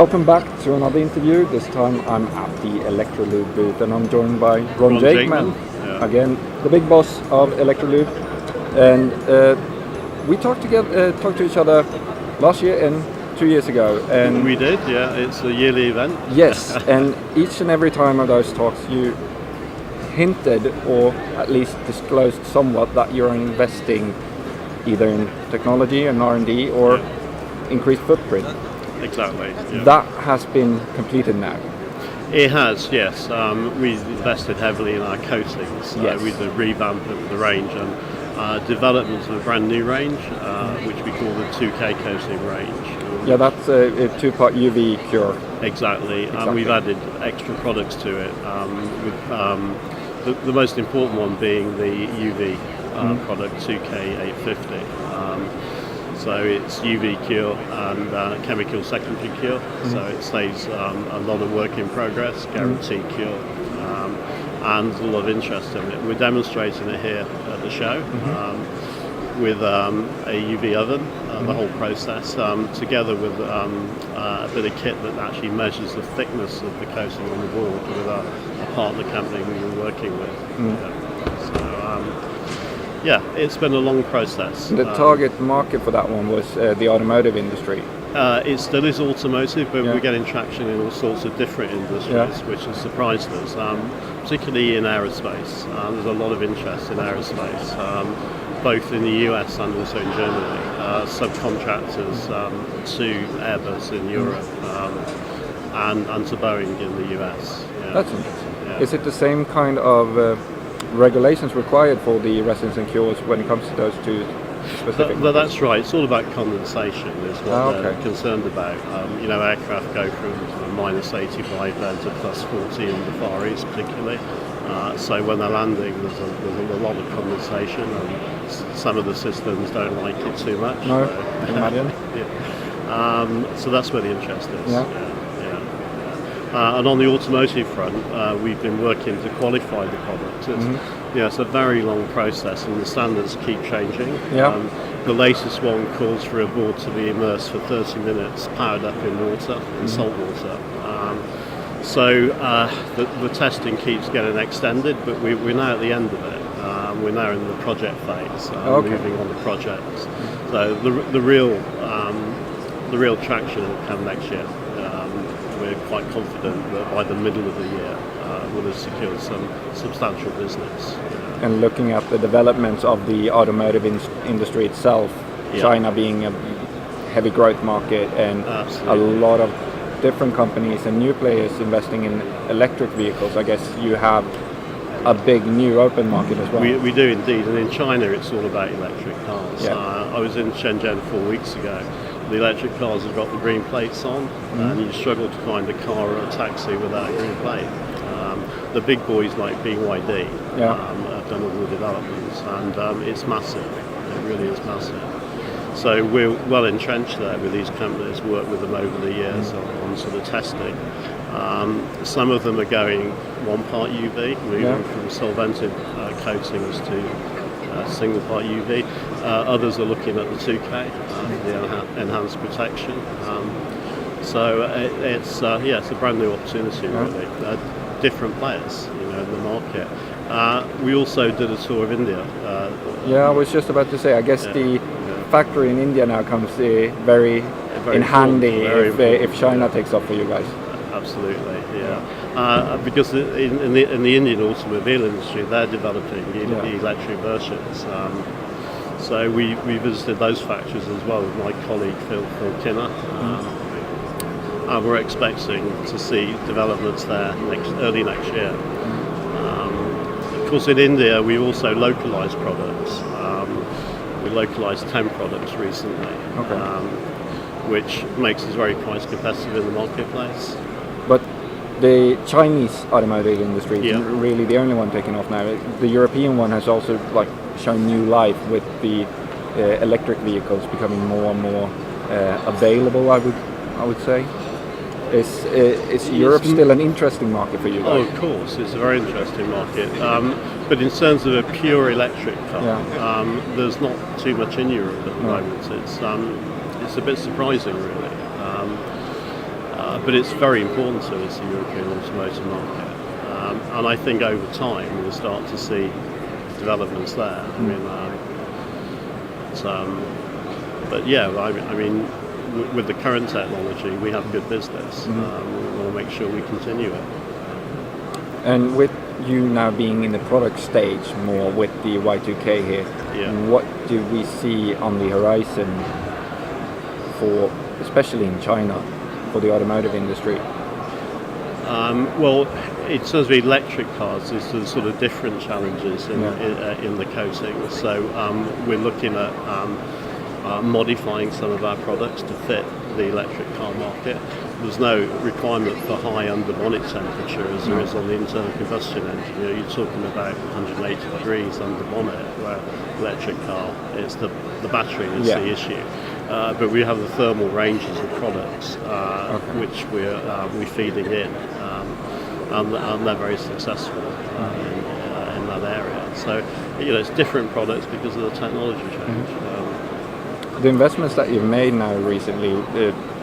Welcome back to another interview. This time I'm at the Electrolube booth and I'm joined by Ron Jakeman. Yeah. Again, the big boss of Electrolube. And we talked to each other last year and 2 years ago. And we did, yeah. It's a yearly event. Yes, and each and every time of those talks you hinted or at least disclosed somewhat that you're investing either in technology and R&D or increased footprint. Exactly. Yeah. That has been completed now. It has, yes. We invested heavily in our coatings. Yes. We did a revamp of the range and development of a brand new range, which we call the 2K coating range. Yeah, that's a two-part UV cure. Exactly. We've added extra products to it, with the most important one being the UV product 2K850. So it's UV cure and chemical secondary cure. So it saves a lot of work in progress, guaranteed cure, and there's a lot of interest in it. We're demonstrating it here at the show with a UV oven, the whole process, together with a bit of kit that actually measures the thickness of the coating on the board with a partner company we were working with. Yeah, it's been a long process. The target market for that one was the automotive industry. It still is automotive, but we're getting traction in all sorts of different industries, which has surprised us, particularly in aerospace. There's a lot of interest in aerospace, both in the US and also in Germany. Subcontractors to Airbus in Europe and to Boeing in the US. Yeah. That's interesting. Yeah. Is it the same kind of regulations required for the resins and cures when it comes to those two specific? Well, that's right. It's all about condensation is what they're concerned about. Aircraft go from minus 85 then to plus 40 in the Far East particularly. So when they're landing, there's a lot of condensation, and some of the systems don't like it too much. No, I can imagine. So that's where the interest is. Yeah. And on the automotive front, we've been working to qualify the product. It's a very long process, and the standards keep changing. The latest one calls for a board to be immersed for 30 minutes, powered up in water, in salt water. So the testing keeps getting extended, but we're now at the end of it. We're now in the project phase, moving on the projects. So the real traction will come next year. We're quite confident that by the middle of the year we'll have secured some substantial business. And looking at the developments of the automotive industry itself, China being a heavy growth market and a lot of different companies and new players investing in electric vehicles, I guess you have a big new open market as well. We do indeed, and in China it's all about electric cars. I was in Shenzhen 4 weeks ago. The electric cars have got the green plates on, and you struggle to find a car or a taxi without a green plate. The big boys like BYD have done all the developments, and it's massive. It really is massive. So we're well entrenched there with these companies, worked with them over the years on sort of testing. Some of them are going one part UV, moving from solvented coatings to single part UV. Others are looking at the 2K, the enhanced protection. So it's a brand new opportunity really. Different players, in the market. We also did a tour of India. I was just about to say. I guess the factory in India now comes very in handy if China takes off for you guys. Absolutely, because in the Indian automobile industry, they're developing electric versions. So we visited those factories as well with my colleague Phil Kinner. And we're expecting to see developments there early next year. Of course, in India, we also localised products. We localised 10 products recently, which makes us very price competitive in the marketplace. But the Chinese automotive industry is really the only one taking off now. The European one has also shown new life with the electric vehicles becoming more and more available. I would say. Is Europe still an interesting market for you guys? Oh, of course, it's a very interesting market. But in terms of a pure electric car, there's not too much in Europe at the moment. It's a bit surprising, really. but it's very important to us, the European automotive market. And I think over time we'll start to see developments there. I mean, but yeah, I mean, with the current technology, we have good business. We want to make sure we continue it. And with you now being in the product stage more with the Y2K here, what do we see on the horizon for, especially in China, for the automotive industry? Well, in terms of electric cars, there's sort of different challenges in the coating. So we're looking at modifying some of our products to fit the electric car market. There's no requirement for high under bonnet temperature as there is on the internal combustion engine. You're talking about 180 degrees under bonnet, where electric car, it's the battery is the issue. But we have the thermal ranges of products which we're feeding in, and they're very successful in that area. So it's different products because of the technology change. The investments that you've made now recently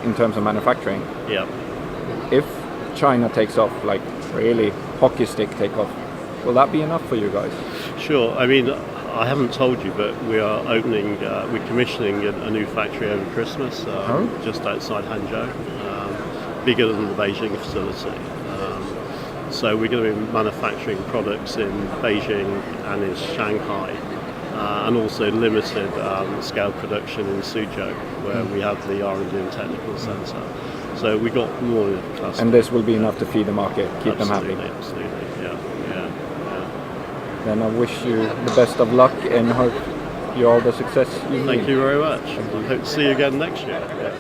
in terms of manufacturing, if China takes off, like really hockey stick take off, will that be enough for you guys? Sure. I mean, I haven't told you, but we are we're commissioning a new factory over Christmas, just outside Hangzhou, bigger than the Beijing facility. So we're going to be manufacturing products in Beijing and in Shanghai, and also limited scale production in Suzhou, where we have the R&D and technical centre. So we got more capacity. And this will be enough to feed the market, keep them happy. Absolutely, yeah. Then I wish you the best of luck and hope you all the success you need. Thank you very much. I hope to see you again next year. Yeah.